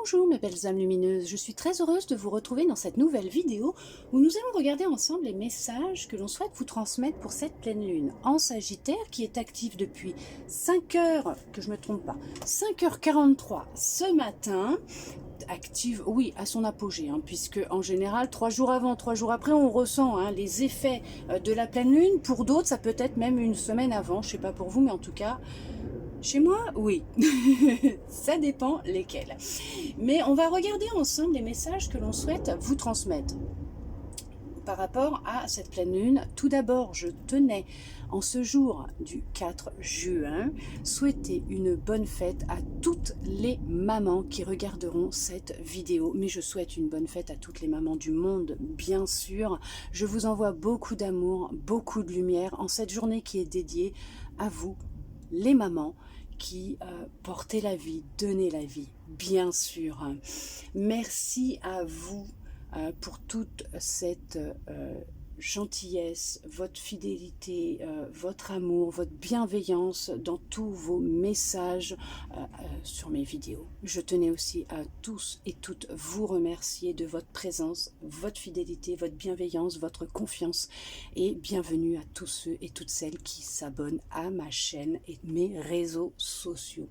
Bonjour mes belles âmes lumineuses, je suis très heureuse de vous retrouver dans cette nouvelle vidéo où nous allons regarder ensemble les messages que l'on souhaite vous transmettre pour cette pleine lune en Sagittaire qui est active depuis 5 heures, que je me trompe pas, 5h43 ce matin, active, oui, à son apogée, puisque en général 3 jours avant, 3 jours après on ressent les effets de la pleine lune. Pour d'autres ça peut être même une semaine avant, je sais pas pour vous, mais en tout cas chez moi, oui, ça dépend lesquels. Mais on va regarder ensemble les messages que l'on souhaite vous transmettre par rapport à cette pleine lune. Tout d'abord, je tenais, en ce jour du 4 juin, souhaiter une bonne fête à toutes les mamans qui regarderont cette vidéo. Mais je souhaite une bonne fête à toutes les mamans du monde, bien sûr. Je vous envoie beaucoup d'amour, beaucoup de lumière en cette journée qui est dédiée à vous, les mamans, qui portaient la vie, donnaient la vie, bien sûr. Merci à vous pour toute cette gentillesse, votre fidélité, votre amour, votre bienveillance dans tous vos messages sur mes vidéos. Je tenais aussi à tous et toutes vous remercier de votre présence, votre fidélité, votre bienveillance, votre confiance, et bienvenue à tous ceux et toutes celles qui s'abonnent à ma chaîne et mes réseaux sociaux.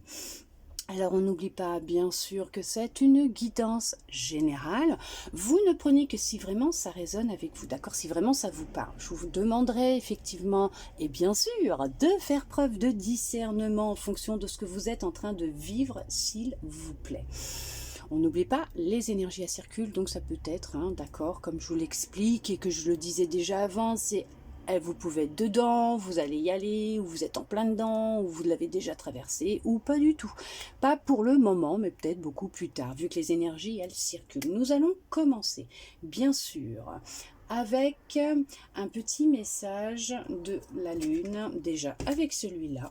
Alors on n'oublie pas bien sûr que c'est une guidance générale. Vous ne prenez que si vraiment ça résonne avec vous, d'accord? Si vraiment ça vous parle. Je vous demanderai effectivement et bien sûr de faire preuve de discernement en fonction de ce que vous êtes en train de vivre, s'il vous plaît. On n'oublie pas, les énergies circulent, donc ça peut être, d'accord, comme je vous l'explique et que je le disais déjà avant, c'est vous pouvez être dedans, vous allez y aller, ou vous êtes en plein dedans, ou vous l'avez déjà traversé, ou pas du tout. Pas pour le moment, mais peut-être beaucoup plus tard, vu que les énergies, elles circulent. Nous allons commencer, bien sûr, avec un petit message de la Lune, déjà avec celui-là.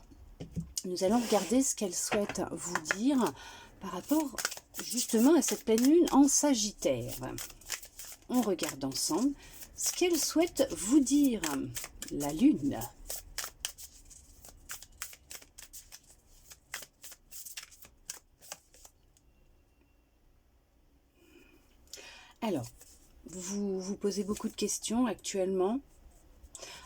Nous allons regarder ce qu'elle souhaite vous dire par rapport justement à cette pleine Lune en Sagittaire. On regarde ensemble ce qu'elle souhaite vous dire, la Lune. Alors, vous vous posez beaucoup de questions actuellement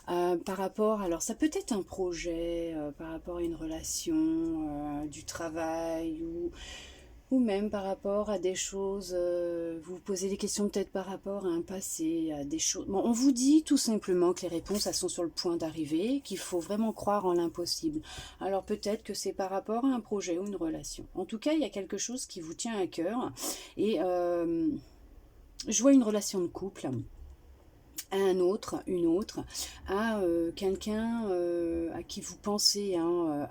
par rapport, alors ça peut être un projet, par rapport à une relation, du travail, ou même par rapport à des choses, vous vous posez des questions peut-être par rapport à un passé, à des choses. Bon, on vous dit tout simplement que les réponses, elles sont sur le point d'arriver, qu'il faut vraiment croire en l'impossible. Alors peut-être que c'est par rapport à un projet ou une relation. En tout cas, il y a quelque chose qui vous tient à cœur. Et je vois une relation de couple, à un autre, une autre, à quelqu'un à qui vous pensez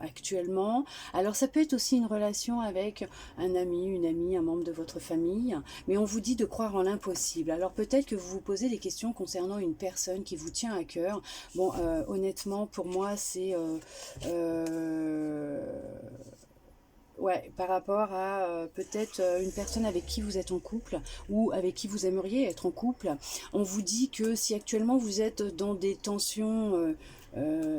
actuellement. Alors ça peut être aussi une relation avec un ami, une amie, un membre de votre famille, mais on vous dit de croire en l'impossible. Alors peut-être que vous vous posez des questions concernant une personne qui vous tient à cœur. Bon, honnêtement, pour moi, c'est... ouais, par rapport à peut-être une personne avec qui vous êtes en couple ou avec qui vous aimeriez être en couple. On vous dit que si actuellement vous êtes dans des tensions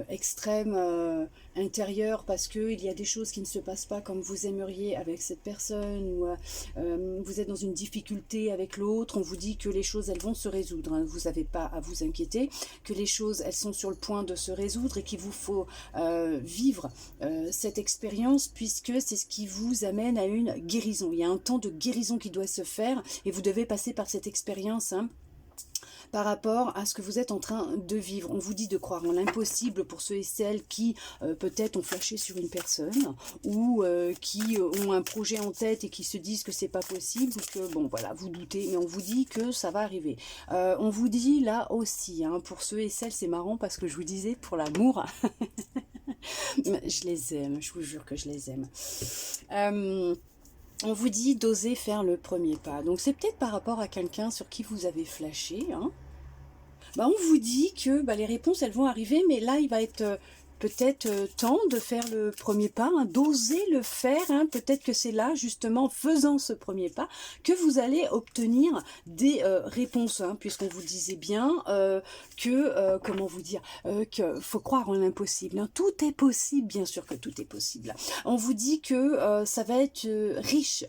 extrêmes intérieures parce qu'il y a des choses qui ne se passent pas comme vous aimeriez avec cette personne, ou vous êtes dans une difficulté avec l'autre, on vous dit que les choses elles vont se résoudre, vous n'avez pas à vous inquiéter, que les choses elles sont sur le point de se résoudre et qu'il vous faut vivre cette expérience, puisque c'est ce qui vous amène à une guérison. Il y a un temps de guérison qui doit se faire et vous devez passer par cette expérience par rapport à ce que vous êtes en train de vivre. On vous dit de croire en l'impossible pour ceux et celles qui peut-être ont flashé sur une personne, ou qui ont un projet en tête et qui se disent que c'est pas possible, ou que bon voilà, vous doutez, mais on vous dit que ça va arriver. On vous dit là aussi, pour ceux et celles, c'est marrant parce que je vous disais pour l'amour, je les aime, je vous jure que je les aime. On vous dit d'oser faire le premier pas. Donc c'est peut-être par rapport à quelqu'un sur qui vous avez flashé. On vous dit que les réponses elles vont arriver, mais là il va être peut-être temps de faire le premier pas, hein, d'oser le faire, hein. Peut-être que c'est là, justement, en faisant ce premier pas, que vous allez obtenir des réponses, hein, puisqu'on vous disait bien comment vous dire, qu'il faut croire en l'impossible, hein. Tout est possible, bien sûr que tout est possible. On vous dit que ça va être riche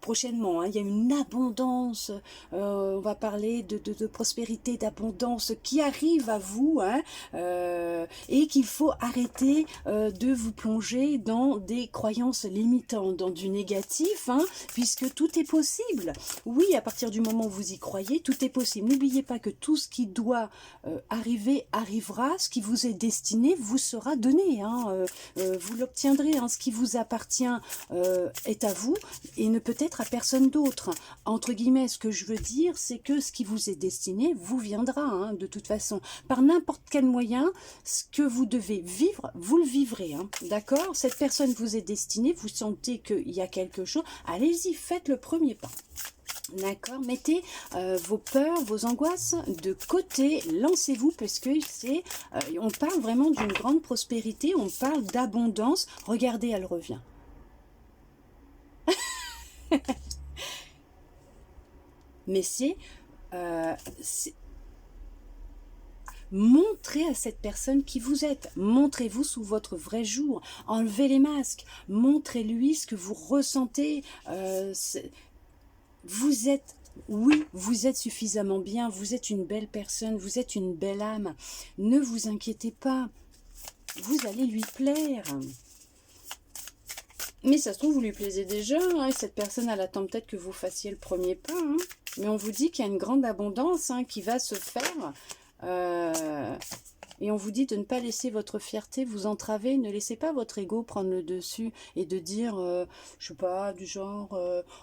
prochainement, hein. Il y a une abondance, on va parler de prospérité, d'abondance qui arrive à vous, hein, et qu'il faut arrêter de vous plonger dans des croyances limitantes, dans du négatif, hein, puisque tout est possible. Oui, à partir du moment où vous y croyez, tout est possible. N'oubliez pas que tout ce qui doit arriver, arrivera. Ce qui vous est destiné vous sera donné, hein, vous l'obtiendrez, hein. Ce qui vous appartient est à vous et ne peut être à personne d'autre. Entre guillemets, ce que je veux dire, c'est que ce qui vous est destiné vous viendra, hein, de toute façon. Par n'importe quel moyen, ce que vous devez vivre, vous le vivrez, hein, d'accord? Cette personne vous est destinée, vous sentez qu'il y a quelque chose, allez-y, faites le premier pas. D'accord, mettez vos peurs, vos angoisses de côté, lancez-vous parce que c'est, on parle vraiment d'une grande prospérité, on parle d'abondance. Regardez, elle revient. Mais c'est montrez à cette personne qui vous êtes. Montrez-vous sous votre vrai jour. Enlevez les masques. Montrez-lui ce que vous ressentez. Vous êtes, oui, vous êtes suffisamment bien. Vous êtes une belle personne. Vous êtes une belle âme. Ne vous inquiétez pas. Vous allez lui plaire. Mais ça se trouve, vous lui plaisez déjà, hein, et cette personne, elle attend peut-être que vous fassiez le premier pas. Hein. Mais on vous dit qu'il y a une grande abondance, hein, qui va se faire. Et on vous dit de ne pas laisser votre fierté vous entraver. Ne laissez pas votre ego prendre le dessus et de dire, je sais pas, du genre,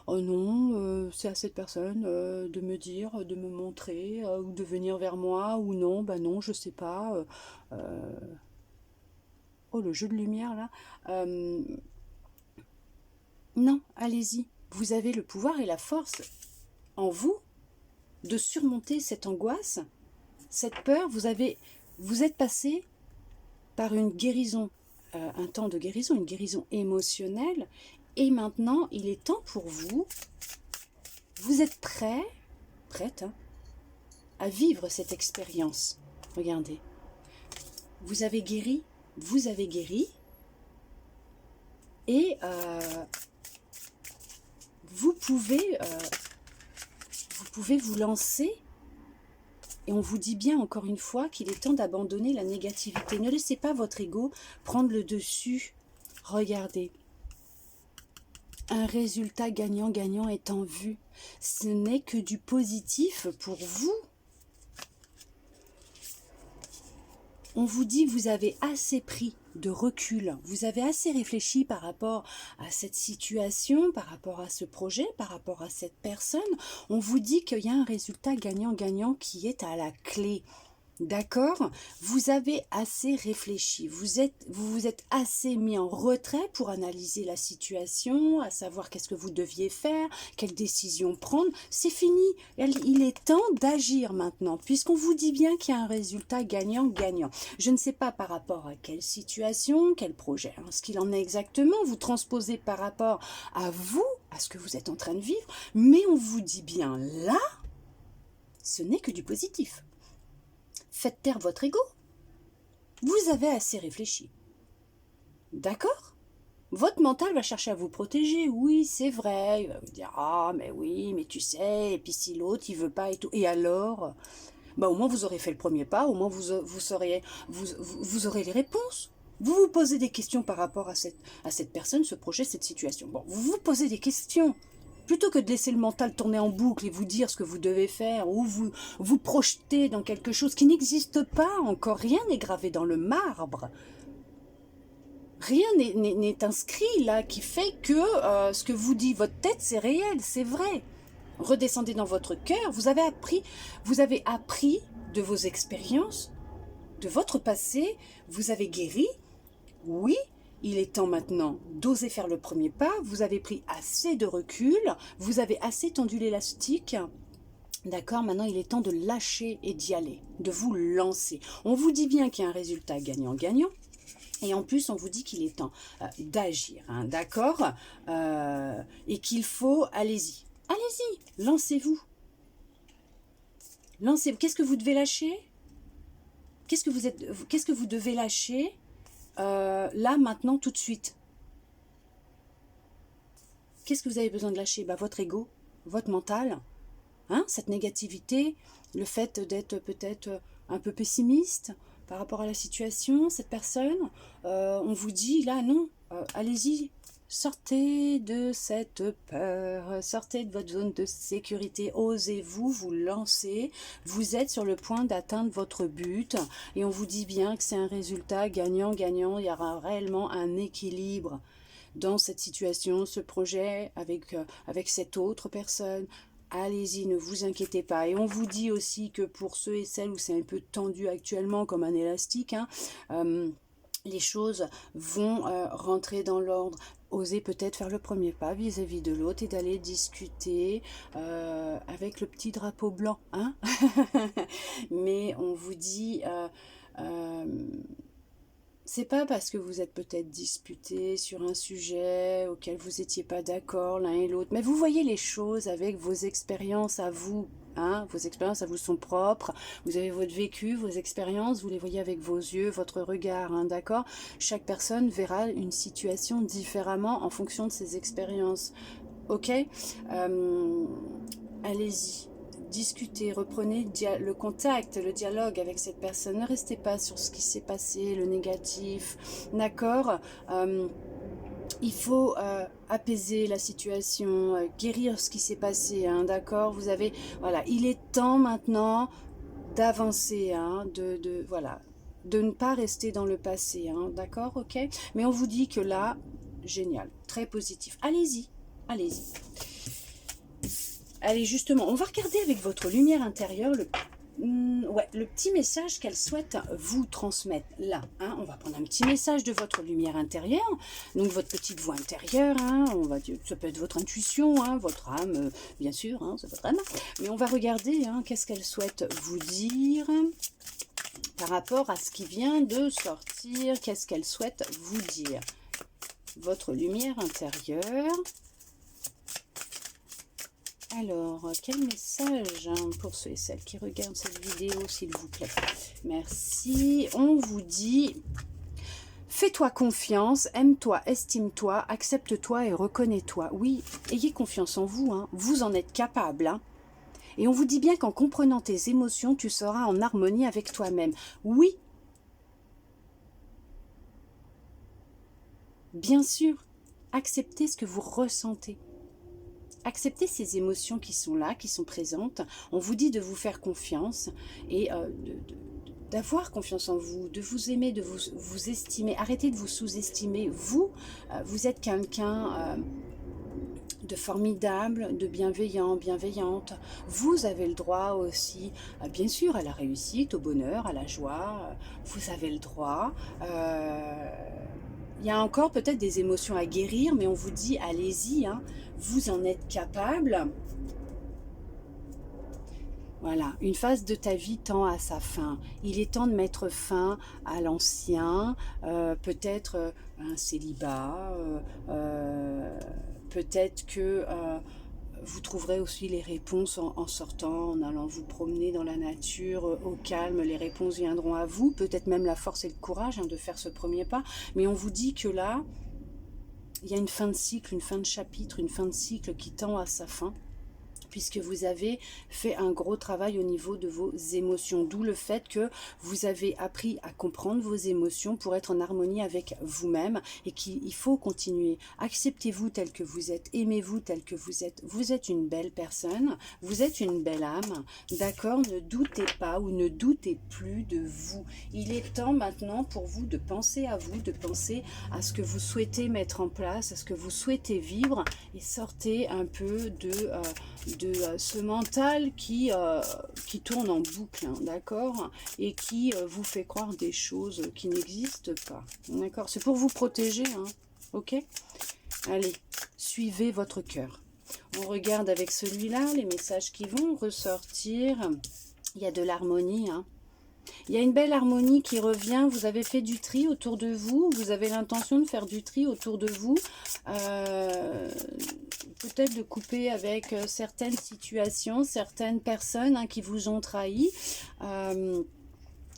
oh non, c'est à cette personne de me dire, de me montrer, ou de venir vers moi, ou non, bah non, je sais pas. Oh, le jeu de lumière, là. Non, allez-y. Vous avez le pouvoir et la force en vous de surmonter cette angoisse, cette peur. Vous êtes passé par une guérison, un temps de guérison, une guérison émotionnelle. Et maintenant, il est temps pour vous. Vous êtes prête, hein, à vivre cette expérience. Regardez. Vous avez guéri. Et vous pouvez vous lancer, et on vous dit bien encore une fois qu'il est temps d'abandonner la négativité. Ne laissez pas votre ego prendre le dessus. Regardez, un résultat gagnant-gagnant est en vue. Ce n'est que du positif pour vous. On vous dit que vous avez assez pris de recul, vous avez assez réfléchi par rapport à cette situation, par rapport à ce projet, par rapport à cette personne. On vous dit qu'il y a un résultat gagnant-gagnant qui est à la clé. D'accord? Vous avez assez réfléchi, vous vous êtes assez mis en retrait pour analyser la situation, à savoir qu'est-ce que vous deviez faire, quelle décision prendre. C'est fini, il est temps d'agir maintenant, puisqu'on vous dit bien qu'il y a un résultat gagnant-gagnant. Je ne sais pas par rapport à quelle situation, quel projet, hein, ce qu'il en est exactement, vous transposez par rapport à vous, à ce que vous êtes en train de vivre, mais on vous dit bien là, ce n'est que du positif. Faites taire votre ego. Vous avez assez réfléchi. D'accord? Votre mental va chercher à vous protéger. Oui, c'est vrai. Il va vous dire, ah, mais oui, mais tu sais, et puis si l'autre, il veut pas et tout. Et alors? Bah, au moins, vous aurez fait le premier pas. Au moins, vous aurez les réponses. Vous vous posez des questions par rapport à cette personne, ce projet, cette situation. Bon, vous vous posez des questions. Plutôt que de laisser le mental tourner en boucle et vous dire ce que vous devez faire, ou vous projeter dans quelque chose qui n'existe pas encore, rien n'est gravé dans le marbre. Rien n'est inscrit là qui fait que ce que vous dit votre tête, c'est réel, c'est vrai. Redescendez dans votre cœur, vous avez appris de vos expériences, de votre passé, vous avez guéri, oui. Il est temps maintenant d'oser faire le premier pas, vous avez pris assez de recul, vous avez assez tendu l'élastique, d'accord, maintenant il est temps de lâcher et d'y aller, de vous lancer. On vous dit bien qu'il y a un résultat gagnant-gagnant, Et en plus, on vous dit qu'il est temps d'agir, hein, d'accord, et qu'il faut, allez-y, allez-y, lancez-vous. Lancez-vous. Qu'est-ce que vous devez lâcher? Qu'est-ce que vous devez lâcher là, maintenant, tout de suite? Qu'est-ce que vous avez besoin de lâcher? Votre ego, votre mental, hein, cette négativité, le fait d'être peut-être un peu pessimiste par rapport à la situation, cette personne, on vous dit là non, allez-y, sortez de cette peur, sortez de votre zone de sécurité, osez-vous vous lancer, vous êtes sur le point d'atteindre votre but et on vous dit bien que c'est un résultat gagnant-gagnant, il y aura réellement un équilibre dans cette situation, ce projet avec cette autre personne. Allez-y, ne vous inquiétez pas. Et on vous dit aussi que pour ceux et celles où c'est un peu tendu actuellement comme un élastique, hein, les choses vont rentrer dans l'ordre. Osez peut-être faire le premier pas vis-à-vis de l'autre et d'aller discuter avec le petit drapeau blanc. Hein. Mais on vous dit... c'est pas parce que vous êtes peut-être disputé sur un sujet auquel vous n'étiez pas d'accord l'un et l'autre, mais vous voyez les choses avec vos expériences à vous, hein, vos expériences à vous sont propres, vous avez votre vécu, vos expériences, vous les voyez avec vos yeux, votre regard, hein, d'accord? Chaque personne verra une situation différemment en fonction de ses expériences, ok? Allez-y. Discutez, reprenez le contact, le dialogue avec cette personne. Ne restez pas sur ce qui s'est passé, le négatif, d'accord? Il faut apaiser la situation, guérir ce qui s'est passé, hein, d'accord? Vous avez, voilà, il est temps maintenant d'avancer, hein, voilà, de ne pas rester dans le passé, hein, d'accord, ok? Mais on vous dit que là, génial, très positif. Allez-y, allez-y. Allez, justement, on va regarder avec votre lumière intérieure le petit message qu'elle souhaite vous transmettre là. Hein. On va prendre un petit message de votre lumière intérieure, donc votre petite voix intérieure, hein, on va dire, ça peut être votre intuition, hein, votre âme, bien sûr, hein, c'est votre âme. Mais on va regarder hein, qu'est-ce qu'elle souhaite vous dire par rapport à ce qui vient de sortir, qu'est-ce qu'elle souhaite vous dire. Votre lumière intérieure. Alors, quel message hein, pour ceux et celles qui regardent cette vidéo, s'il vous plaît. Merci. On vous dit, fais-toi confiance, aime-toi, estime-toi, accepte-toi et reconnais-toi. Oui, ayez confiance en vous, hein. Vous en êtes capable. Hein. Et on vous dit bien qu'en comprenant tes émotions, tu seras en harmonie avec toi-même. Oui, bien sûr, acceptez ce que vous ressentez. Acceptez ces émotions qui sont là, qui sont présentes. On vous dit de vous faire confiance et d'avoir confiance en vous, de vous aimer, de vous estimer. Arrêtez de vous sous-estimer. Vous, vous êtes quelqu'un de formidable, de bienveillant, bienveillante. Vous avez le droit aussi, bien sûr, à la réussite, au bonheur, à la joie. Vous avez le droit. Il y a encore peut-être des émotions à guérir, mais on vous dit, allez-y, hein, vous en êtes capable. Voilà, une phase de ta vie tend à sa fin. Il est temps de mettre fin à l'ancien, peut-être un célibat, peut-être que vous trouverez aussi les réponses en sortant, en allant vous promener dans la nature, au calme, les réponses viendront à vous, peut-être même la force et le courage hein, de faire ce premier pas, mais on vous dit que là, il y a une fin de cycle, une fin de chapitre, une fin de cycle qui tend à sa fin, puisque vous avez fait un gros travail au niveau de vos émotions, d'où le fait que vous avez appris à comprendre vos émotions pour être en harmonie avec vous-même et qu'il faut continuer. Acceptez-vous tel que vous êtes, aimez-vous tel que vous êtes une belle personne, vous êtes une belle âme, d'accord? Ne doutez pas ou ne doutez plus de vous. Il est temps maintenant pour vous de penser à vous, de penser à ce que vous souhaitez mettre en place, à ce que vous souhaitez vivre et sortez un peu de ce mental qui tourne en boucle, hein, d'accord, et qui vous fait croire des choses qui n'existent pas, d'accord, c'est pour vous protéger, hein, ok. Allez, suivez votre cœur. On regarde avec celui-là les messages qui vont ressortir. Il y a de l'harmonie, hein. Il y a une belle harmonie qui revient. Vous avez fait du tri autour de vous. Vous avez l'intention de faire du tri autour de vous. Peut-être de couper avec certaines situations, certaines personnes hein, qui vous ont trahi.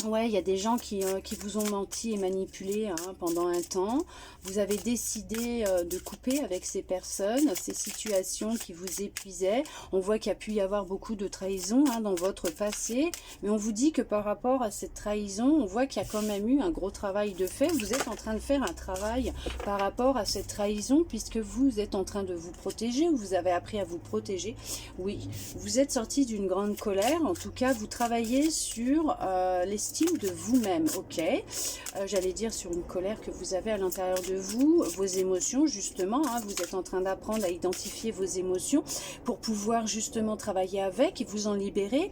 Ouais, il y a des gens qui vous ont menti et manipulé hein, pendant un temps. Vous avez décidé de couper avec ces personnes, ces situations qui vous épuisaient. On voit qu'il y a pu y avoir beaucoup de trahison hein, dans votre passé. Mais on vous dit que par rapport à cette trahison, on voit qu'il y a quand même eu un gros travail de fait. Vous êtes en train de faire un travail par rapport à cette trahison puisque vous êtes en train de vous protéger. Vous avez appris à vous protéger. Oui, vous êtes sorti d'une grande colère. En tout cas, vous travaillez sur l'estime de vous-même, ok. J'allais dire sur une colère que vous avez à l'intérieur de vous, vos émotions justement, hein, vous êtes en train d'apprendre à identifier vos émotions pour pouvoir justement travailler avec et vous en libérer.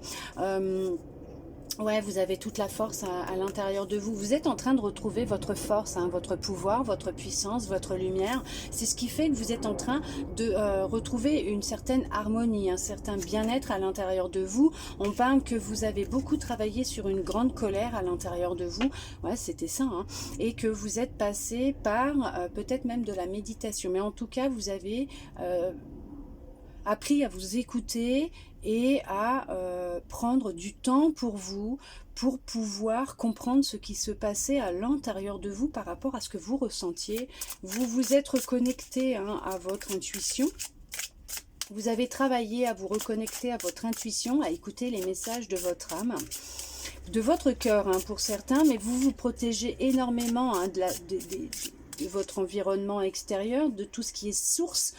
Ouais, vous avez toute la force à l'intérieur de vous. Vous êtes en train de retrouver votre force, hein, votre pouvoir, votre puissance, votre lumière. C'est ce qui fait que vous êtes en train de retrouver une certaine harmonie, un certain bien-être à l'intérieur de vous. On parle que vous avez beaucoup travaillé sur une grande colère à l'intérieur de vous. Ouais, c'était ça. Hein. Et que vous êtes passé par peut-être même de la méditation. Mais en tout cas, vous avez appris à vous écouter et à prendre du temps pour vous, pour pouvoir comprendre ce qui se passait à l'intérieur de vous par rapport à ce que vous ressentiez. Vous vous êtes reconnecté hein, à votre intuition. Vous avez travaillé à vous reconnecter à votre intuition, à écouter les messages de votre âme, de votre cœur hein, pour certains, mais vous vous protégez énormément hein, de votre environnement extérieur, de tout ce qui est source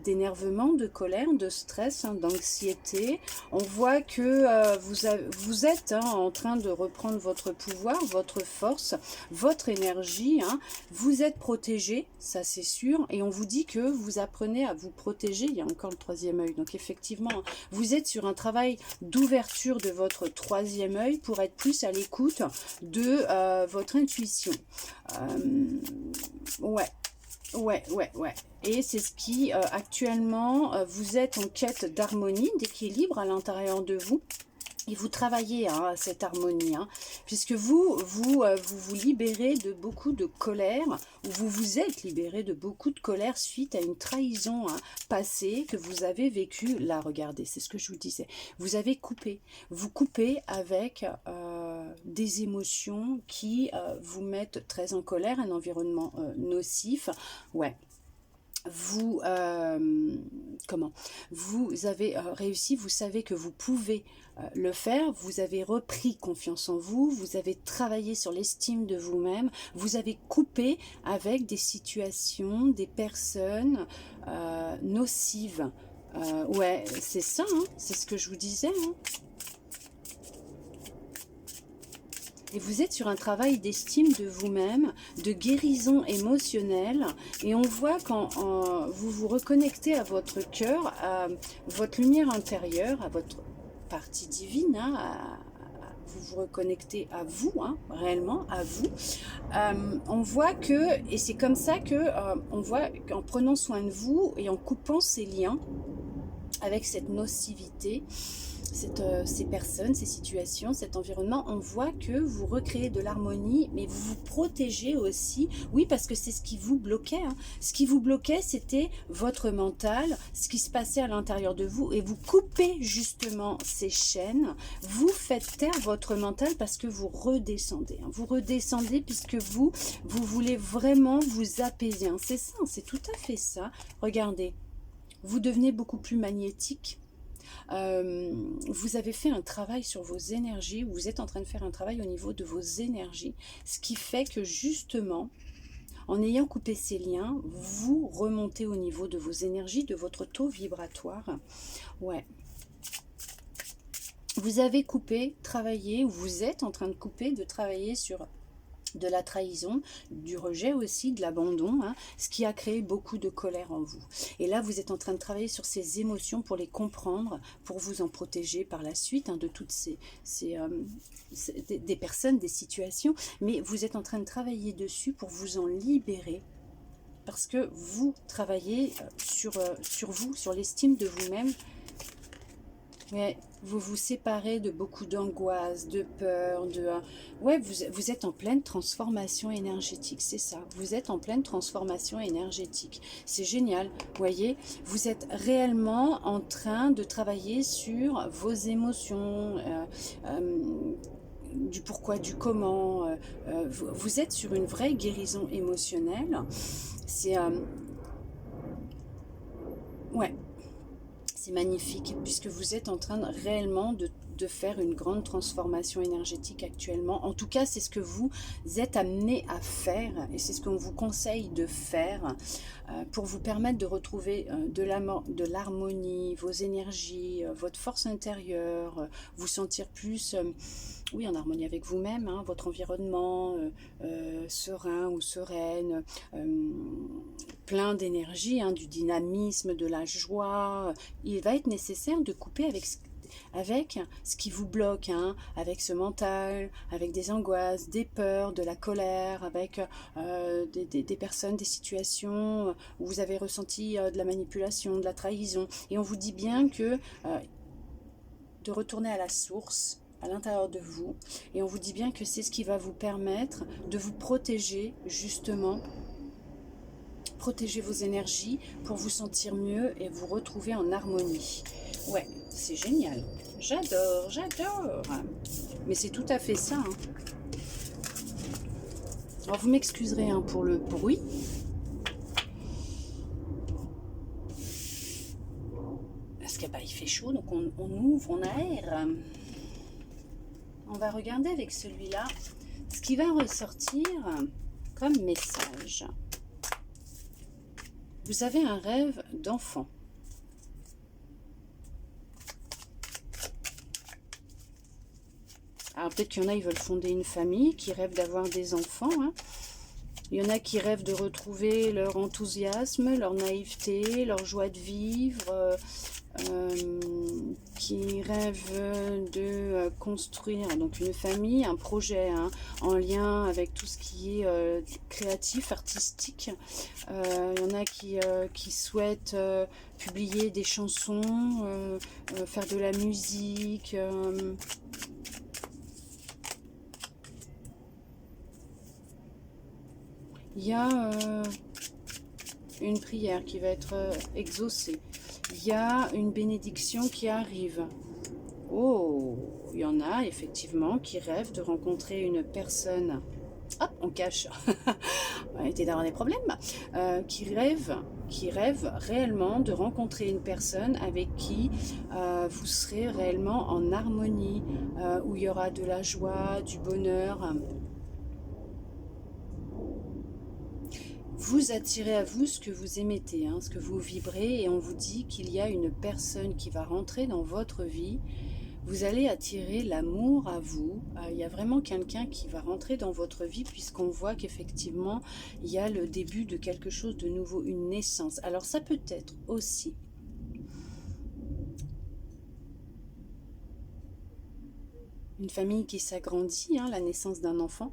d'énervement, de colère, de stress, hein, d'anxiété. On voit que vous êtes hein, en train de reprendre votre pouvoir, votre force, votre énergie. Hein. Vous êtes protégé, ça c'est sûr. Et on vous dit que vous apprenez à vous protéger. Il y a encore le troisième œil. Donc effectivement, vous êtes sur un travail d'ouverture de votre troisième œil pour être plus à l'écoute de votre intuition. Ouais. Et c'est ce qui, actuellement, vous êtes en quête d'harmonie, d'équilibre à l'intérieur de vous. Et vous travaillez hein, à cette harmonie, hein, puisque vous libérez de beaucoup de colère, ou vous vous êtes libéré de beaucoup de colère suite à une trahison hein, passée que vous avez vécue. Là, regardez, c'est ce que je vous disais. Vous avez coupé. Vous coupez avec des émotions qui vous mettent très en colère, un environnement nocif. Ouais. Vous avez réussi, vous savez que vous pouvez le faire, vous avez repris confiance en vous, vous avez travaillé sur l'estime de vous-même, vous avez coupé avec des situations, des personnes nocives. Ouais, c'est ça, hein, c'est ce que je vous disais. Hein. Et vous êtes sur un travail d'estime de vous-même, de guérison émotionnelle. Et on voit quand vous vous reconnectez à votre cœur, à votre lumière intérieure, à votre partie divine, hein, vous vous reconnectez à vous, hein, réellement à vous. On voit que, et c'est comme ça que on voit qu'en prenant soin de vous et en coupant ces liens avec cette nocivité, ces personnes, ces situations, cet environnement, on voit que vous recréez de l'harmonie, mais vous vous protégez aussi. Oui, parce que c'est ce qui vous bloquait. Hein. Ce qui vous bloquait, c'était votre mental, ce qui se passait à l'intérieur de vous, et vous coupez justement ces chaînes. Vous faites taire votre mental parce que vous redescendez. Hein. Vous redescendez puisque vous voulez vraiment vous apaiser. Hein. C'est ça, c'est tout à fait ça. Regardez, vous devenez beaucoup plus magnétique. Vous avez fait un travail sur vos énergies, vous êtes en train de faire un travail au niveau de vos énergies, ce qui fait que justement, en ayant coupé ces liens, vous remontez au niveau de vos énergies, de votre taux vibratoire. Ouais. Vous avez coupé, travaillé, ou vous êtes en train de couper, de travailler sur de la trahison, du rejet aussi, de l'abandon, hein, ce qui a créé beaucoup de colère en vous. Et là, vous êtes en train de travailler sur ces émotions pour les comprendre, pour vous en protéger par la suite hein, de toutes des personnes, des situations. Mais vous êtes en train de travailler dessus pour vous en libérer. Parce que vous travaillez sur vous, sur l'estime de vous-même. Ouais, vous vous séparez de beaucoup d'angoisse, de peur, ouais, vous êtes en pleine transformation énergétique, c'est ça. Vous êtes en pleine transformation énergétique. C'est génial, voyez. Vous êtes réellement en train de travailler sur vos émotions, du pourquoi, du comment. Vous êtes sur une vraie guérison émotionnelle. C'est... ouais. C'est magnifique, puisque vous êtes en train réellement de faire une grande transformation énergétique actuellement. En tout cas, c'est ce que vous êtes amené à faire, et c'est ce qu'on vous conseille de faire pour vous permettre de retrouver de l'harmonie, vos énergies, votre force intérieure, vous sentir plus... oui, en harmonie avec vous-même, hein, votre environnement serein ou sereine, plein d'énergie, hein, du dynamisme, de la joie. Il va être nécessaire de couper avec ce qui vous bloque, hein, avec ce mental, avec des angoisses, des peurs, de la colère, avec des personnes, des situations où vous avez ressenti de la manipulation, de la trahison. Et on vous dit bien que de retourner à la source, à l'intérieur de vous, et on vous dit bien que c'est ce qui va vous permettre de vous protéger, justement, protéger vos énergies pour vous sentir mieux et vous retrouver en harmonie. Ouais, c'est génial. J'adore, j'adore. Mais c'est tout à fait ça. Hein. Alors vous m'excuserez hein, pour le bruit. Parce que bah, il fait chaud, donc on ouvre, on aère. On va regarder avec celui-là ce qui va ressortir comme message. Vous avez un rêve d'enfant. Alors peut-être qu'il y en a, ils veulent fonder une famille, qui rêvent d'avoir des enfants. Hein. Il y en a qui rêvent de retrouver leur enthousiasme, leur naïveté, leur joie de vivre, qui rêvent de construire donc une famille, un projet hein, en lien avec tout ce qui est créatif, artistique. Il y en a qui souhaitent publier des chansons, faire de la musique. Il y a une prière qui va être exaucée. Il y a une bénédiction qui arrive. Oh, il y en a effectivement qui rêvent de rencontrer une personne. Hop, on cache. On va éviter d'avoir des problèmes. Qui rêvent réellement de rencontrer une personne avec qui vous serez réellement en harmonie, où il y aura de la joie, du bonheur. Vous attirez à vous ce que vous émettez, hein, ce que vous vibrez, et on vous dit qu'il y a une personne qui va rentrer dans votre vie. Vous allez attirer l'amour à vous. Il y a vraiment quelqu'un qui va rentrer dans votre vie puisqu'on voit qu'effectivement, il y a le début de quelque chose de nouveau, une naissance. Alors ça peut être aussi une famille qui s'agrandit, hein, la naissance d'un enfant.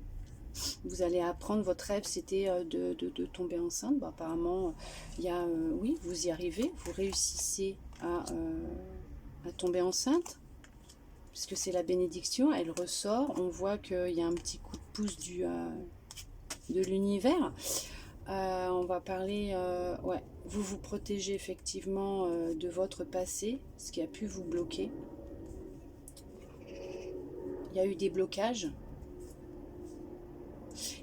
Vous allez apprendre, votre rêve c'était de tomber enceinte. Bon, apparemment, il y a, oui, vous y arrivez, vous réussissez à tomber enceinte. Puisque c'est la bénédiction, elle ressort, on voit qu'il y a un petit coup de pouce de l'univers. On va parler, ouais, vous vous protégez effectivement de votre passé, ce qui a pu vous bloquer. Il y a eu des blocages.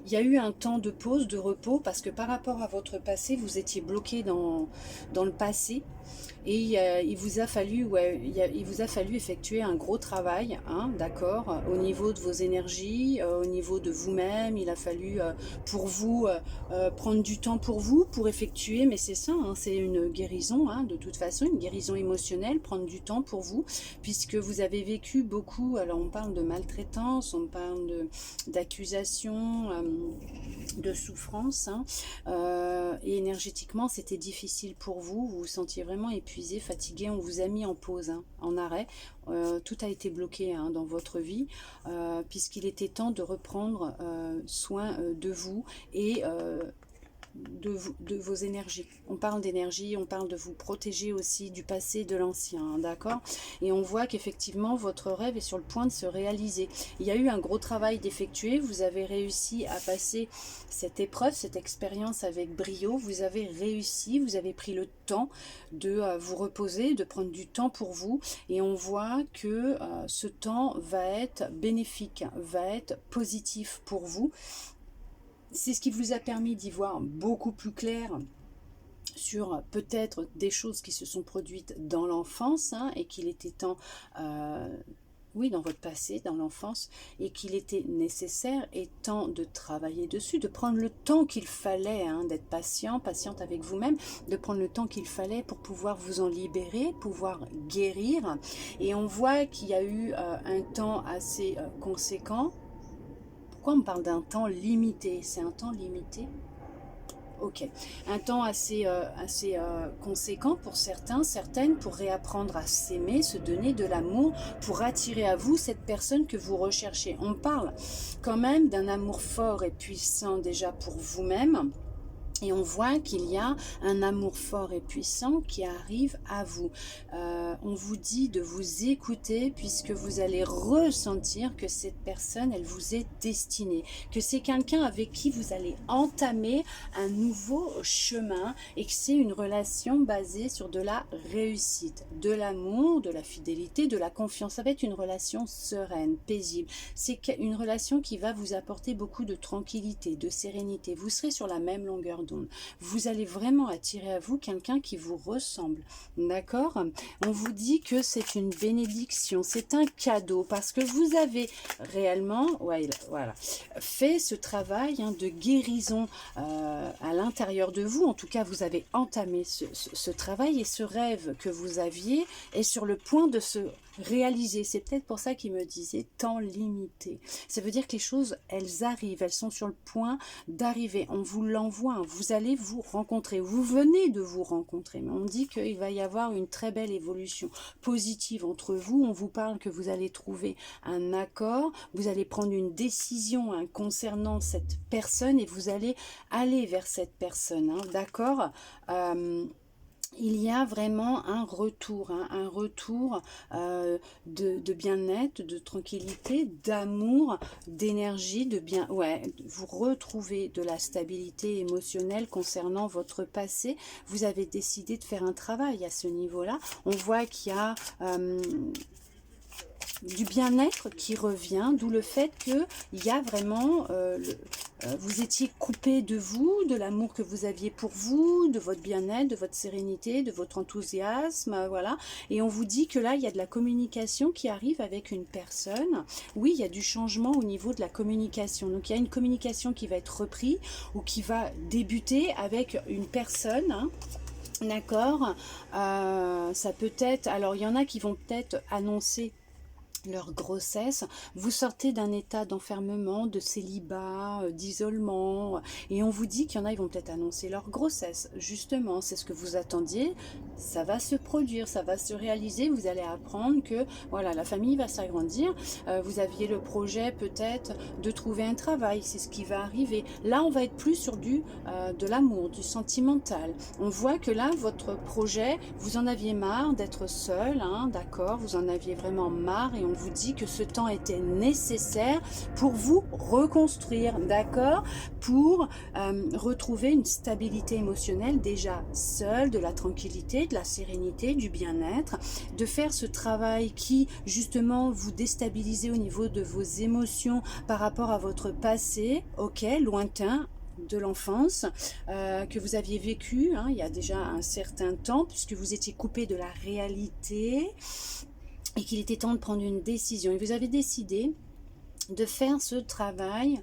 Il y a eu un temps de pause, de repos, parce que par rapport à votre passé, vous étiez bloqué dans le passé. Et il vous a fallu, ouais, il vous a fallu effectuer un gros travail, hein, d'accord, au niveau de vos énergies, au niveau de vous-même. Il a fallu pour vous prendre du temps pour vous, pour effectuer, mais c'est ça, hein, c'est une guérison, hein, de toute façon, une guérison émotionnelle, prendre du temps pour vous, puisque vous avez vécu beaucoup, alors on parle de maltraitance, on parle d'accusations, de souffrance, hein, et énergétiquement c'était difficile pour vous, vous vous sentiez vraiment épuisé, fatigué, on vous a mis en pause, hein, en arrêt, tout a été bloqué hein, dans votre vie, puisqu'il était temps de reprendre soin de vous et de vos énergies. On parle d'énergie, on parle de vous protéger aussi du passé, de l'ancien, hein, d'accord? Et on voit qu'effectivement, votre rêve est sur le point de se réaliser. Il y a eu un gros travail d'effectuer, vous avez réussi à passer cette épreuve, cette expérience avec brio, vous avez réussi, vous avez pris le temps de vous reposer, de prendre du temps pour vous, et on voit que ce temps va être bénéfique, va être positif pour vous. C'est ce qui vous a permis d'y voir beaucoup plus clair sur peut-être des choses qui se sont produites dans l'enfance, hein, et qu'il était temps, oui, dans votre passé, dans l'enfance, et qu'il était nécessaire et temps de travailler dessus, de prendre le temps qu'il fallait, hein, d'être patiente avec vous-même, de prendre le temps qu'il fallait pour pouvoir vous en libérer, pouvoir guérir. Et on voit qu'il y a eu un temps assez conséquent. Pourquoi on me parle d'un temps limité? C'est un temps limité? Ok, un temps assez conséquent pour certains, certaines, pour réapprendre à s'aimer, se donner de l'amour, pour attirer à vous cette personne que vous recherchez. On parle quand même d'un amour fort et puissant déjà pour vous-même. Et on voit qu'il y a un amour fort et puissant qui arrive à vous. On vous dit de vous écouter puisque vous allez ressentir que cette personne, elle vous est destinée. Que c'est quelqu'un avec qui vous allez entamer un nouveau chemin et que c'est une relation basée sur de la réussite, de l'amour, de la fidélité, de la confiance. Ça va être une relation sereine, paisible. C'est une relation qui va vous apporter beaucoup de tranquillité, de sérénité. Vous serez sur la même longueur d'onde. Vous allez vraiment attirer à vous quelqu'un qui vous ressemble, d'accord? On vous dit que c'est une bénédiction, c'est un cadeau, parce que vous avez réellement, ouais, voilà, fait ce travail, hein, de guérison à l'intérieur de vous. En tout cas, vous avez entamé ce travail, et ce rêve que vous aviez est sur le point de se réaliser. C'est peut-être pour ça qu'il me disait temps limité. Ça veut dire que les choses, elles arrivent, elles sont sur le point d'arriver. On vous l'envoie, hein. Vous allez vous rencontrer. Vous venez de vous rencontrer, mais on dit qu'il va y avoir une très belle évolution positive entre vous. On vous parle que vous allez trouver un accord, vous allez prendre une décision, hein, concernant cette personne, et vous allez aller vers cette personne, hein, d'accord? Il y a vraiment un retour, hein, un retour de bien-être, de tranquillité, d'amour, d'énergie, de bien. Ouais, vous retrouvez de la stabilité émotionnelle concernant votre passé. Vous avez décidé de faire un travail à ce niveau-là. On voit qu'il y a du bien-être qui revient, d'où le fait qu'il y a vraiment, vous étiez coupé de vous, de l'amour que vous aviez pour vous, de votre bien-être, de votre sérénité, de votre enthousiasme, voilà. Et on vous dit que là, il y a de la communication qui arrive avec une personne. Oui, il y a du changement au niveau de la communication. Donc, il y a une communication qui va être reprise ou qui va débuter avec une personne, hein. D'accord, ça peut être, alors il y en a qui vont peut-être annoncer leur grossesse. Vous sortez d'un état d'enfermement, de célibat, d'isolement, et on vous dit qu'il y en a, ils vont peut-être annoncer leur grossesse. Justement, c'est ce que vous attendiez, ça va se produire, ça va se réaliser. Vous allez apprendre que voilà, la famille va s'agrandir. Vous aviez le projet peut-être de trouver un travail, c'est ce qui va arriver. Là, on va être plus sur de l'amour, du sentimental. On voit que là, votre projet, vous en aviez marre d'être seul, hein, d'accord, vous en aviez vraiment marre, et on vous dit que ce temps était nécessaire pour vous reconstruire, d'accord, pour retrouver une stabilité émotionnelle, déjà seul, de la tranquillité, de la sérénité, du bien-être, de faire ce travail qui justement vous déstabilisait au niveau de vos émotions par rapport à votre passé, ok, lointain, de l'enfance, que vous aviez vécu, hein, il y a déjà un certain temps, puisque vous étiez coupé de la réalité, et qu'il était temps de prendre une décision. Et vous avez décidé de faire ce travail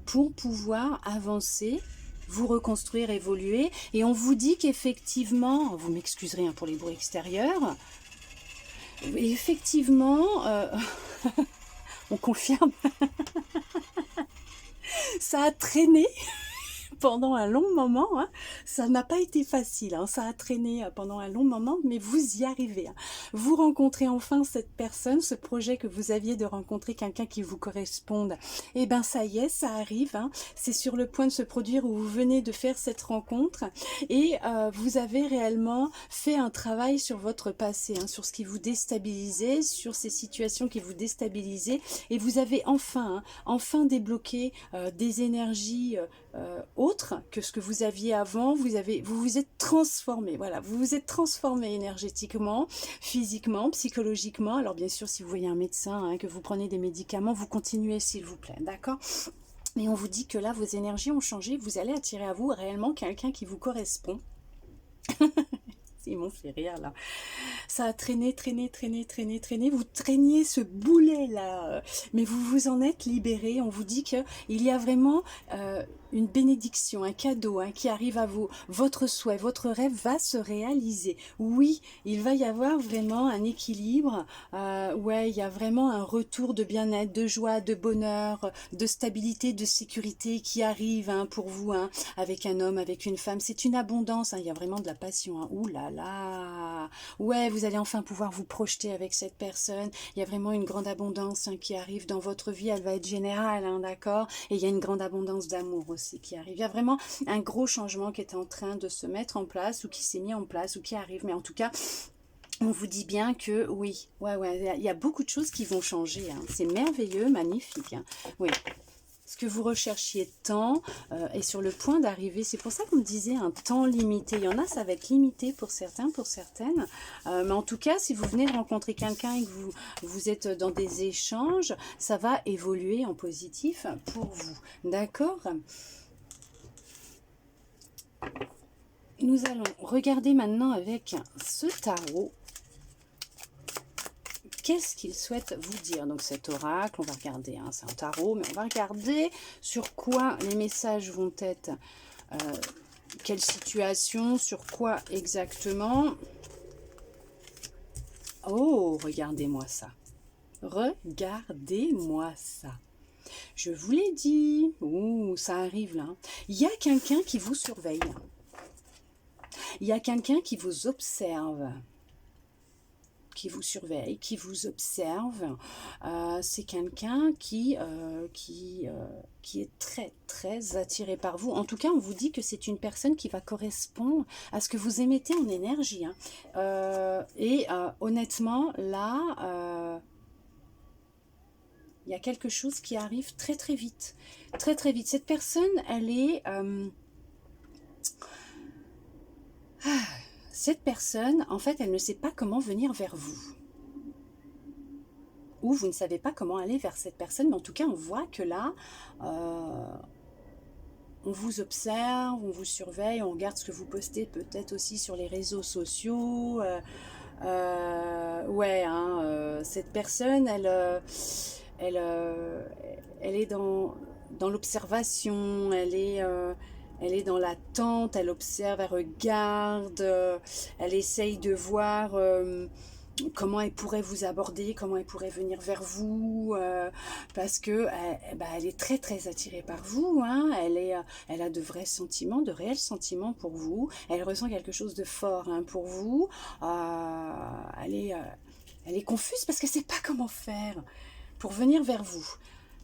pour pouvoir avancer, vous reconstruire, évoluer. Et on vous dit qu'effectivement, vous m'excuserez, hein, pour les bruits extérieurs, effectivement, on confirme, ça a traîné pendant un long moment, hein. Ça n'a pas été facile, hein. Ça a traîné pendant un long moment, mais vous y arrivez, hein. Vous rencontrez enfin cette personne, ce projet que vous aviez de rencontrer quelqu'un qui vous corresponde. Et ben ça y est, ça arrive, hein. C'est sur le point de se produire où vous venez de faire cette rencontre et vous avez réellement fait un travail sur votre passé, hein, sur ce qui vous déstabilisait, sur ces situations qui vous déstabilisaient, et vous avez enfin, hein, enfin débloqué des énergies autres que ce que vous aviez avant. Vous vous êtes transformé, voilà, vous vous êtes transformé énergétiquement, physiquement, psychologiquement. Alors bien sûr, si vous voyez un médecin, hein, que vous prenez des médicaments, vous continuez s'il vous plaît, d'accord? Mais on vous dit que là, vos énergies ont changé, vous allez attirer à vous réellement quelqu'un qui vous correspond. Ils m'ont fait rire là. Ça a traîné, traîné, traîné, traîné, traîné. Vous traîniez ce boulet là, mais vous vous en êtes libéré. On vous dit qu'il y a vraiment une bénédiction, un cadeau, hein, qui arrive à vous. Votre souhait, votre rêve va se réaliser. Oui, il va y avoir vraiment un équilibre. Ouais, il y a vraiment un retour de bien-être, de joie, de bonheur, de stabilité, de sécurité qui arrive, hein, pour vous, hein, avec un homme, avec une femme. C'est une abondance, hein, il y a vraiment de la passion, hein. Ouh là là. Ouais, vous allez enfin pouvoir vous projeter avec cette personne. Il y a vraiment une grande abondance, hein, qui arrive dans votre vie. Elle va être générale, hein, d'accord? Et il y a une grande abondance d'amour aussi qui arrive. Il y a vraiment un gros changement qui est en train de se mettre en place, ou qui s'est mis en place, ou qui arrive. Mais en tout cas, on vous dit bien que oui, ouais, il y a beaucoup de choses qui vont changer, hein. C'est merveilleux, magnifique, hein. Oui. Ce que vous recherchiez tant est sur le point d'arriver. C'est pour ça qu'on me disait un temps limité. Il y en a, ça va être limité pour certains, pour certaines. Mais en tout cas, si vous venez de rencontrer quelqu'un et que vous êtes dans des échanges, ça va évoluer en positif pour vous. D'accord ? Nous allons regarder maintenant avec ce tarot. Qu'est-ce qu'il souhaite vous dire? Donc cet oracle, on va regarder, hein, c'est un tarot, mais on va regarder sur quoi les messages vont être, quelle situation, sur quoi exactement. Oh, regardez-moi ça. Regardez-moi ça. Je vous l'ai dit. Ouh, ça arrive là. Il y a quelqu'un qui vous surveille. Il y a quelqu'un qui vous observe, qui vous surveille, qui vous observe. C'est quelqu'un qui est très très attiré par vous. En tout cas, on vous dit que c'est une personne qui va correspondre à ce que vous émettez en énergie, hein. Honnêtement, là, il y a quelque chose qui arrive très très vite. Très très vite. Cette personne, elle est... Cette personne, en fait, elle ne sait pas comment venir vers vous. Ou vous ne savez pas comment aller vers cette personne, mais en tout cas, on voit que là, on vous observe, on vous surveille, on regarde ce que vous postez peut-être aussi sur les réseaux sociaux. Ouais, hein, cette personne, elle est dans l'observation, elle est dans l'attente, elle observe, elle regarde, elle essaye de voir comment elle pourrait vous aborder, comment elle pourrait venir vers vous, parce que elle est très très attirée par vous, hein. Elle a de vrais sentiments, de réels sentiments pour vous, elle ressent quelque chose de fort, hein, pour vous. Elle est confuse parce qu'elle ne sait pas comment faire pour venir vers vous.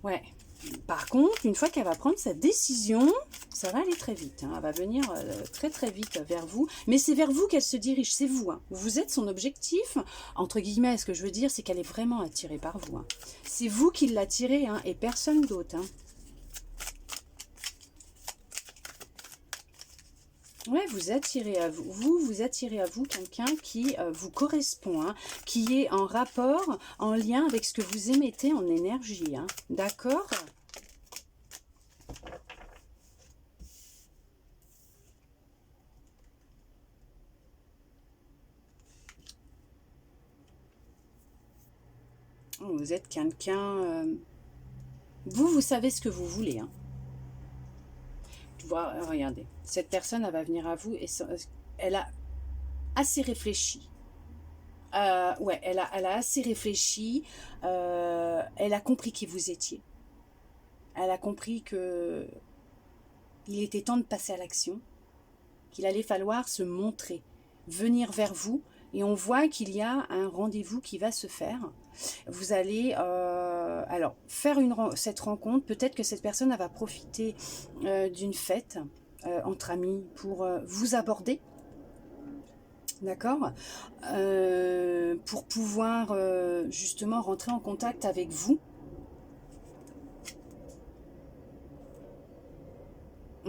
Ouais. Par contre, une fois qu'elle va prendre sa décision, ça va aller très vite, hein. Elle va venir très très vite vers vous. Mais c'est vers vous qu'elle se dirige, c'est vous, hein. Vous êtes son objectif, entre guillemets. Ce que je veux dire, c'est qu'elle est vraiment attirée par vous, hein. C'est vous qui l'attirez, hein, et personne d'autre, hein. Ouais, vous attirez à vous attirez à vous quelqu'un qui vous correspond, hein, qui est en rapport, en lien avec ce que vous émettez en énergie, hein. D'accord ? Vous êtes quelqu'un... Vous savez ce que vous voulez, hein. Regardez, cette personne, elle va venir à vous et elle a assez réfléchi. Ouais, elle a assez réfléchi. Elle a compris qui vous étiez. Elle a compris que il était temps de passer à l'action, qu'il allait falloir se montrer, venir vers vous, et on voit qu'il y a un rendez-vous qui va se faire. Vous allez alors faire cette rencontre, peut-être que cette personne va profiter d'une fête entre amis pour vous aborder, d'accord, pour pouvoir justement rentrer en contact avec vous.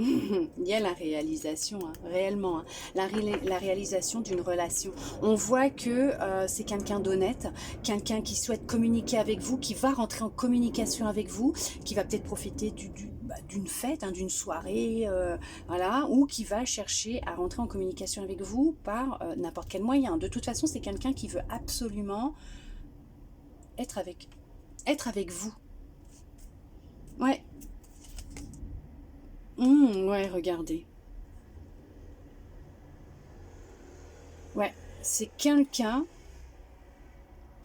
Il y a la réalisation, hein, réellement, hein, la réalisation d'une relation. On voit que c'est quelqu'un d'honnête, quelqu'un qui souhaite communiquer avec vous, qui va rentrer en communication avec vous, qui va peut-être profiter d'une fête, hein, d'une soirée, voilà, ou qui va chercher à rentrer en communication avec vous par n'importe quel moyen. De toute façon, c'est quelqu'un qui veut absolument être avec vous. Ouais. Ouais, regardez. Ouais, c'est quelqu'un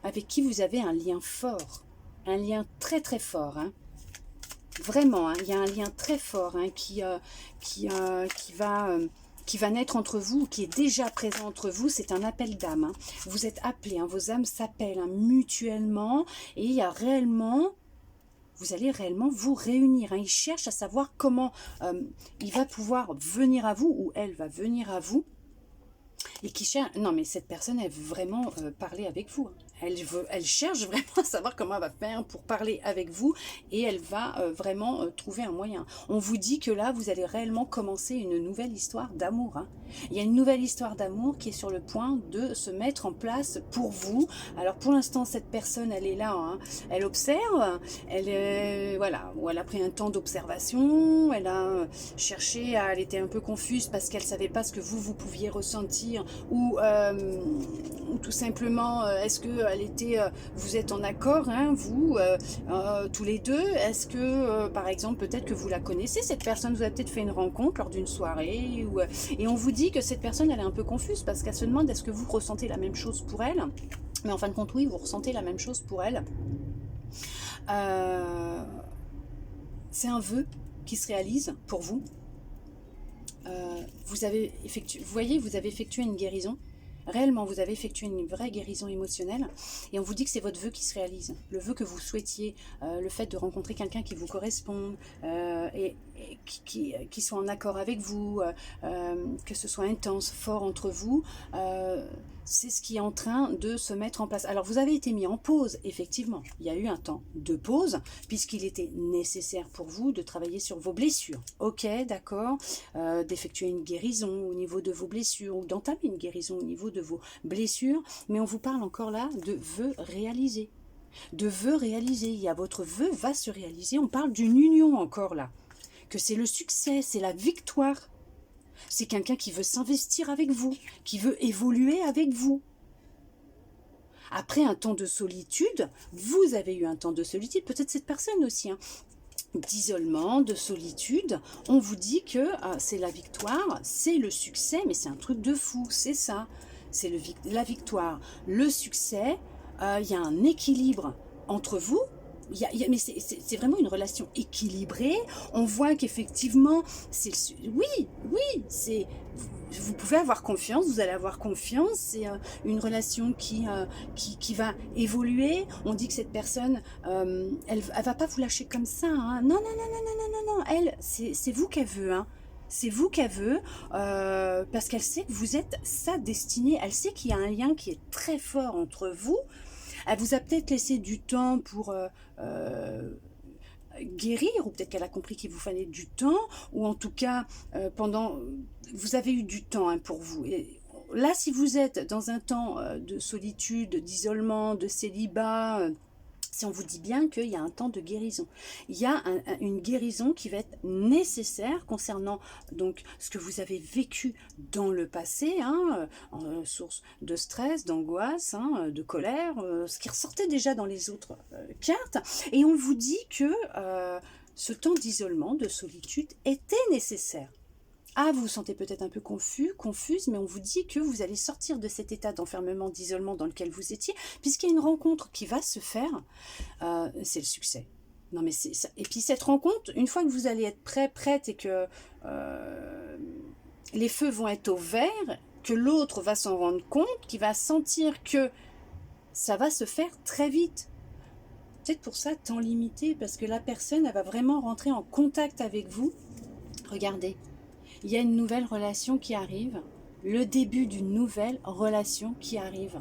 avec qui vous avez un lien fort. Un lien très très fort. Hein. Vraiment, hein, il y a un lien très fort hein, qui va naître entre vous, qui est déjà présent entre vous. C'est un appel d'âme. Hein. Vous êtes appelés, hein, vos âmes s'appellent hein, mutuellement. Et il y a réellement... Vous allez réellement vous réunir. Hein. Il cherche à savoir comment il va pouvoir venir à vous ou elle va venir à vous. Et qui cherche... Non, mais cette personne, elle veut vraiment parler avec vous. Hein. Elle cherche vraiment à savoir comment elle va faire pour parler avec vous. Et elle va vraiment trouver un moyen. On vous dit que là, vous allez réellement commencer une nouvelle histoire d'amour. Hein. Il y a une nouvelle histoire d'amour qui est sur le point de se mettre en place pour vous. Alors pour l'instant, cette personne, elle est là. Hein. Elle observe. Voilà, elle a pris un temps d'observation. Elle a cherché, elle était un peu confuse parce qu'elle ne savait pas ce que vous pouviez ressentir. Ou tout simplement, est-ce que vous êtes en accord, hein, vous, tous les deux. Est-ce que, par exemple, peut-être que vous la connaissez, cette personne, vous avez peut-être fait une rencontre lors d'une soirée, et on vous dit que cette personne, elle est un peu confuse, parce qu'elle se demande, est-ce que vous ressentez la même chose pour elle? Mais en fin de compte, oui, vous ressentez la même chose pour elle. C'est un vœu qui se réalise pour vous. Vous voyez, vous avez effectué une guérison. Réellement, vous avez effectué une vraie guérison émotionnelle et on vous dit que c'est votre vœu qui se réalise. Le vœu que vous souhaitiez, le fait de rencontrer quelqu'un qui vous correspond et qui soit en accord avec vous, que ce soit intense, fort entre vous, c'est ce qui est en train de se mettre en place. Alors, vous avez été mis en pause, effectivement. Il y a eu un temps de pause puisqu'il était nécessaire pour vous de travailler sur vos blessures. Ok, d'accord, d'effectuer une guérison au niveau de vos blessures ou d'entamer une guérison au niveau de vos blessures, mais on vous parle encore là de vœux réalisés. De vœux réalisés, il y a votre vœu va se réaliser, on parle d'une union encore là, que c'est le succès, c'est la victoire. C'est quelqu'un qui veut s'investir avec vous, qui veut évoluer avec vous. Après un temps de solitude, vous avez eu un temps de solitude, peut-être cette personne aussi, hein, d'isolement, de solitude, on vous dit que c'est la victoire, c'est le succès, mais c'est un truc de fou, c'est ça, c'est la victoire, le succès, il y a un équilibre entre vous, mais c'est vraiment une relation équilibrée, on voit qu'effectivement, oui, vous pouvez avoir confiance, vous allez avoir confiance, c'est une relation qui va évoluer. On dit que cette personne, elle va pas vous lâcher comme ça. Hein. Non, elle, c'est vous qu'elle veut. Hein. C'est vous qu'elle veut, parce qu'elle sait que vous êtes sa destinée. Elle sait qu'il y a un lien qui est très fort entre vous. Elle vous a peut-être laissé du temps pour... guérir, ou peut-être qu'elle a compris qu'il vous fallait du temps, ou en tout cas vous avez eu du temps hein, pour vous. Et là, si vous êtes dans un temps de solitude, d'isolement, de célibat, si on vous dit bien qu'il y a un temps de guérison, il y a une guérison qui va être nécessaire concernant donc ce que vous avez vécu dans le passé, hein, en source de stress, d'angoisse, hein, de colère, ce qui ressortait déjà dans les autres cartes. Et on vous dit que ce temps d'isolement, de solitude était nécessaire. Ah, vous vous sentez peut-être un peu confuse, mais on vous dit que vous allez sortir de cet état d'enfermement, d'isolement dans lequel vous étiez, puisqu'il y a une rencontre qui va se faire, c'est le succès. Non mais c'est ça. Et puis cette rencontre, une fois que vous allez être prête et que les feux vont être au vert, que l'autre va s'en rendre compte, qu'il va sentir que ça va se faire très vite. Peut-être pour ça, temps limité, parce que la personne, elle va vraiment rentrer en contact avec vous. Regardez, il y a une nouvelle relation qui arrive, le début d'une nouvelle relation qui arrive.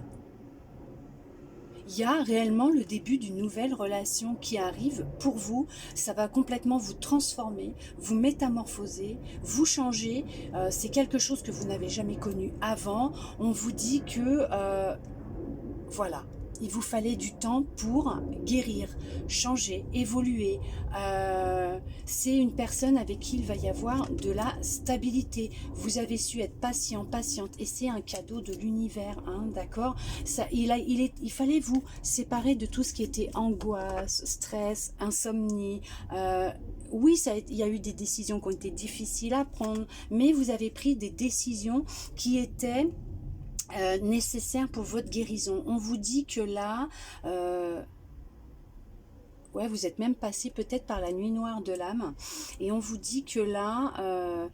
Il y a réellement le début d'une nouvelle relation qui arrive pour vous. Ça va complètement vous transformer, vous métamorphoser, vous changer. C'est quelque chose que vous n'avez jamais connu avant. On vous dit que, voilà, il vous fallait du temps pour guérir, changer, évoluer. C'est une personne avec qui il va y avoir de la stabilité. Vous avez su être patient, patiente, et c'est un cadeau de l'univers, hein, d'accord. Il fallait vous séparer de tout ce qui était angoisse, stress, insomnie. Oui, il y a eu des décisions qui ont été difficiles à prendre, mais vous avez pris des décisions qui étaient nécessaire pour votre guérison. On vous dit que là, ouais, vous êtes même passé peut-être par la nuit noire de l'âme, et on vous dit que là,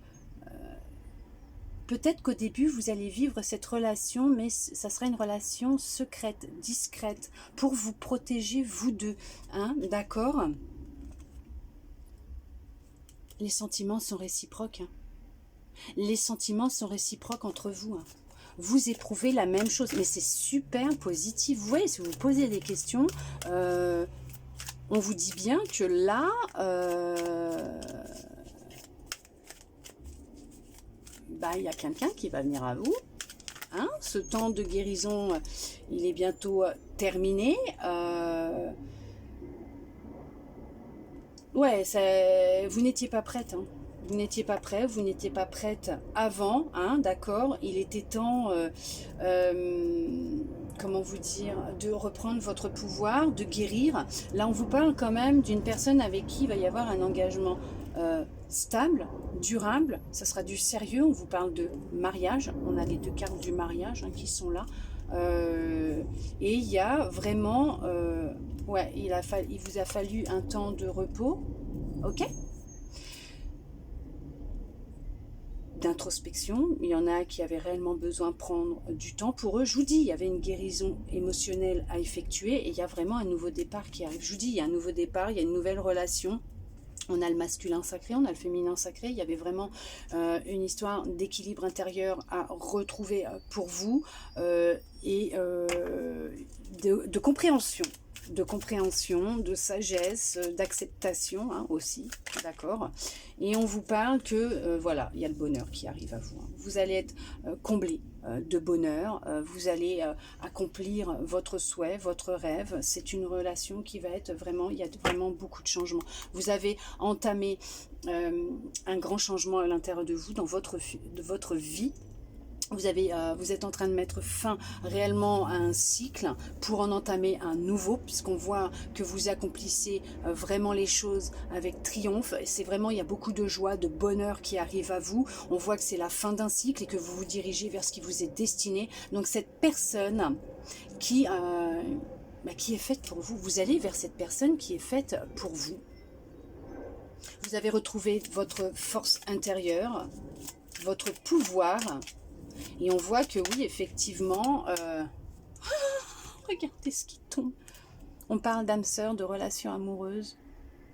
peut-être qu'au début, vous allez vivre cette relation, mais ça sera une relation secrète, discrète, pour vous protéger, vous deux, hein, d'accord? Les sentiments sont réciproques, hein. Les sentiments sont réciproques entre vous, hein. Vous éprouvez la même chose, mais c'est super positif. Vous voyez, si vous vous posez des questions, on vous dit bien que là, bah, il y a quelqu'un qui va venir à vous. Hein, ce temps de guérison, il est bientôt terminé. Ouais, vous n'étiez pas prête, hein. Vous n'étiez pas prêt, vous n'étiez pas prête avant, hein, d'accord. Il était temps, comment vous dire, de reprendre votre pouvoir, de guérir. Là, on vous parle quand même d'une personne avec qui il va y avoir un engagement stable, durable. Ça sera du sérieux. On vous parle de mariage. On a les deux cartes du mariage, hein, qui sont là. Et il y a vraiment, ouais, il vous a fallu un temps de repos, ok, d'introspection. Il y en a qui avaient réellement besoin de prendre du temps pour eux. Je vous dis, il y avait une guérison émotionnelle à effectuer, et il y a vraiment un nouveau départ qui arrive. Je vous dis, il y a un nouveau départ, il y a une nouvelle relation. On a le masculin sacré, on a le féminin sacré. Il y avait vraiment une histoire d'équilibre intérieur à retrouver pour vous, et de compréhension. De compréhension, de sagesse, d'acceptation, hein, aussi, d'accord. Et on vous parle que, voilà, il y a le bonheur qui arrive à vous, hein. Vous allez être comblé de bonheur, vous allez accomplir votre souhait, votre rêve. C'est une relation qui va être vraiment, il y a vraiment beaucoup de changements. Vous avez entamé un grand changement à l'intérieur de vous, dans votre vie. Vous êtes en train de mettre fin réellement à un cycle pour en entamer un nouveau, puisqu'on voit que vous accomplissez vraiment les choses avec triomphe. C'est vraiment, il y a beaucoup de joie, de bonheur qui arrive à vous. On voit que c'est la fin d'un cycle et que vous vous dirigez vers ce qui vous est destiné. Donc cette personne qui est faite pour vous, vous allez vers cette personne qui est faite pour vous. Vous avez retrouvé votre force intérieure, votre pouvoir. Et on voit que oui, effectivement, regardez ce qui tombe. On parle d'âme sœur, de relations amoureuses,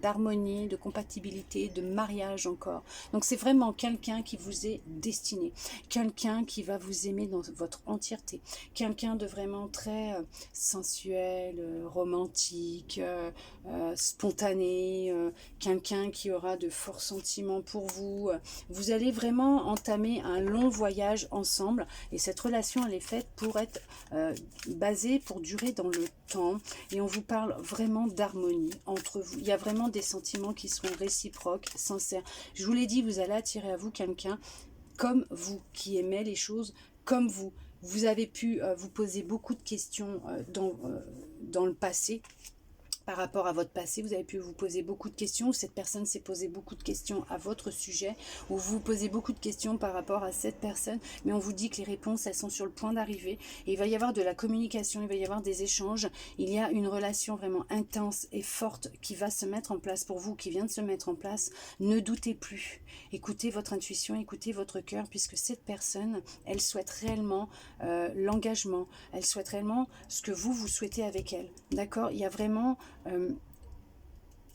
d'harmonie, de compatibilité, de mariage encore. Donc c'est vraiment quelqu'un qui vous est destiné, quelqu'un qui va vous aimer dans votre entièreté, quelqu'un de vraiment très sensuel, romantique, spontané, quelqu'un qui aura de forts sentiments pour vous. Vous allez vraiment entamer un long voyage ensemble, et cette relation, elle est faite pour être basée, pour durer dans le temps, et on vous parle vraiment d'harmonie entre vous. Il y a vraiment des sentiments qui seront réciproques, sincères. Je vous l'ai dit, vous allez attirer à vous quelqu'un comme vous, qui aimait les choses comme vous. Vous avez pu vous poser beaucoup de questions dans le passé. par rapport à votre passé, vous avez pu vous poser beaucoup de questions, ou cette personne s'est posé beaucoup de questions à votre sujet, ou vous posez beaucoup de questions par rapport à cette personne, mais on vous dit que les réponses, elles sont sur le point d'arriver, et il va y avoir de la communication, il va y avoir des échanges, il y a une relation vraiment intense et forte qui va se mettre en place pour vous, qui vient de se mettre en place. Ne doutez plus, écoutez votre intuition, écoutez votre cœur, puisque cette personne, elle souhaite réellement l'engagement, elle souhaite réellement ce que vous souhaitez avec elle, d'accord? Il y a vraiment...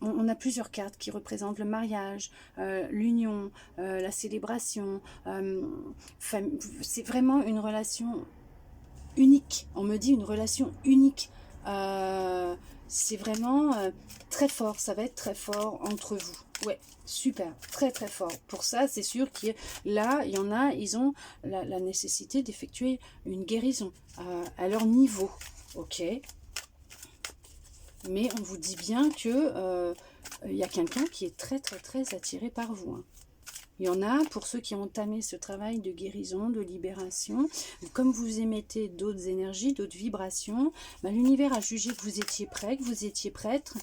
on a plusieurs cartes qui représentent le mariage, l'union, la célébration. C'est vraiment une relation unique. On me dit une relation unique. C'est vraiment très fort. Ça va être très fort entre vous. Ouais, super, très très fort. Pour ça, c'est sûr qu'il là, il y en a, ils ont la nécessité d'effectuer une guérison à leur niveau. Ok. Mais on vous dit bien que y a quelqu'un qui est très très très attiré par vous. Hein. Il y en a pour ceux qui ont entamé ce travail de guérison, de libération. Comme vous émettez d'autres énergies, d'autres vibrations, ben, l'univers a jugé que vous étiez prêt, que vous étiez prêtre,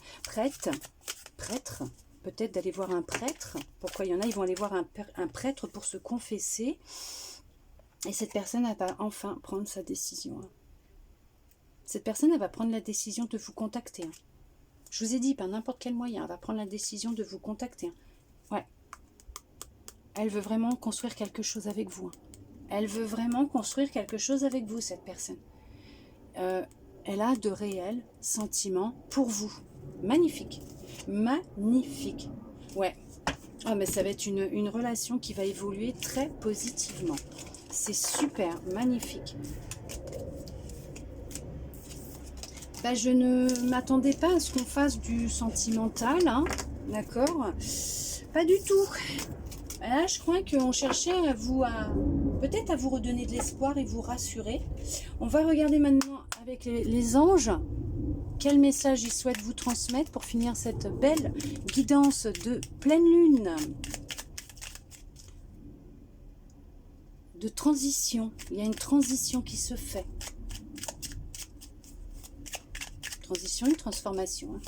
peut-être d'aller voir un prêtre. Pourquoi il y en a, ils vont aller voir un prêtre pour se confesser. Et cette personne va enfin prendre sa décision. Hein. Cette personne, elle va prendre la décision de vous contacter. Hein. Je vous ai dit, par n'importe quel moyen, elle va prendre la décision de vous contacter. Hein. Ouais. Elle veut vraiment construire quelque chose avec vous. Hein. Elle veut vraiment construire quelque chose avec vous, cette personne. Elle a de réels sentiments pour vous. Magnifique. Magnifique. Ouais. Ah, mais ça va être une relation qui va évoluer très positivement. C'est super, magnifique. Ben, je ne m'attendais pas à ce qu'on fasse du sentimental, hein, d'accord? Pas du tout. Là, je crois qu'on cherchait peut-être à vous redonner de l'espoir et vous rassurer. On va regarder maintenant avec les anges quel message ils souhaitent vous transmettre pour finir cette belle guidance de pleine lune. De transition. Il y a une transition qui se fait. Transition, une transformation. Hein.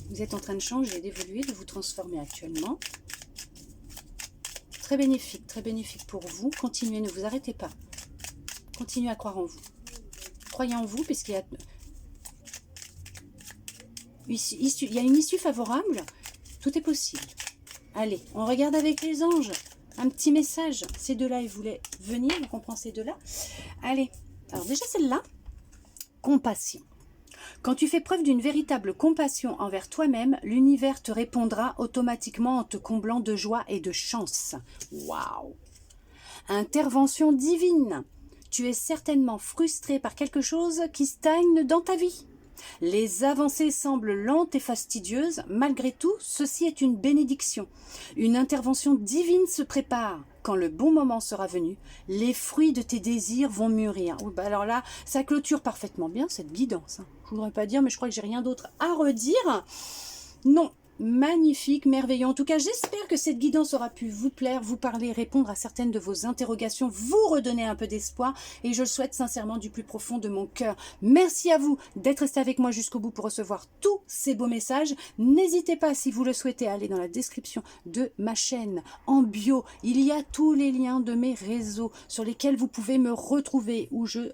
Vous êtes en train de changer, d'évoluer, de vous transformer actuellement. Très bénéfique pour vous. Continuez, ne vous arrêtez pas. Continuez à croire en vous. Croyez en vous, puisqu'il y a une issue favorable. Tout est possible. Allez, on regarde avec les anges. Un petit message. Ces deux-là, ils voulaient venir. On comprend ces deux-là. Allez. Alors déjà, celle-là. Compassion. Quand tu fais preuve d'une véritable compassion envers toi-même, l'univers te répondra automatiquement en te comblant de joie et de chance. Waouh! Intervention divine. Tu es certainement frustré par quelque chose qui stagne dans ta vie. Les avancées semblent lentes et fastidieuses. Malgré tout, ceci est une bénédiction. Une intervention divine se prépare. Quand le bon moment sera venu, les fruits de tes désirs vont mûrir. Oui, bah alors là, ça clôture parfaitement bien cette guidance. Hein. Je ne voudrais pas dire, mais je crois que j'ai rien d'autre à redire. Non, magnifique, merveilleux. En tout cas, j'espère que cette guidance aura pu vous plaire, vous parler, répondre à certaines de vos interrogations, vous redonner un peu d'espoir. Et je le souhaite sincèrement du plus profond de mon cœur. Merci à vous d'être resté avec moi jusqu'au bout pour recevoir tous ces beaux messages. N'hésitez pas, si vous le souhaitez, à aller dans la description de ma chaîne. En bio, il y a tous les liens de mes réseaux sur lesquels vous pouvez me retrouver, où je...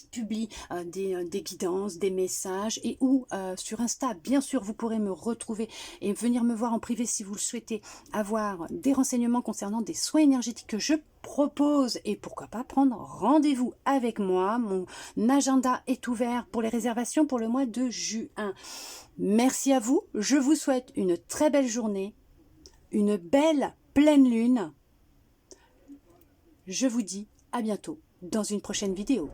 publie des guidances, des messages, et où sur Insta, bien sûr, vous pourrez me retrouver et venir me voir en privé si vous le souhaitez, avoir des renseignements concernant des soins énergétiques que je propose, et pourquoi pas prendre rendez-vous avec moi. Mon agenda est ouvert pour les réservations pour le mois de juin. Merci à vous, je vous souhaite une très belle journée, une belle pleine lune. Je vous dis à bientôt dans une prochaine vidéo.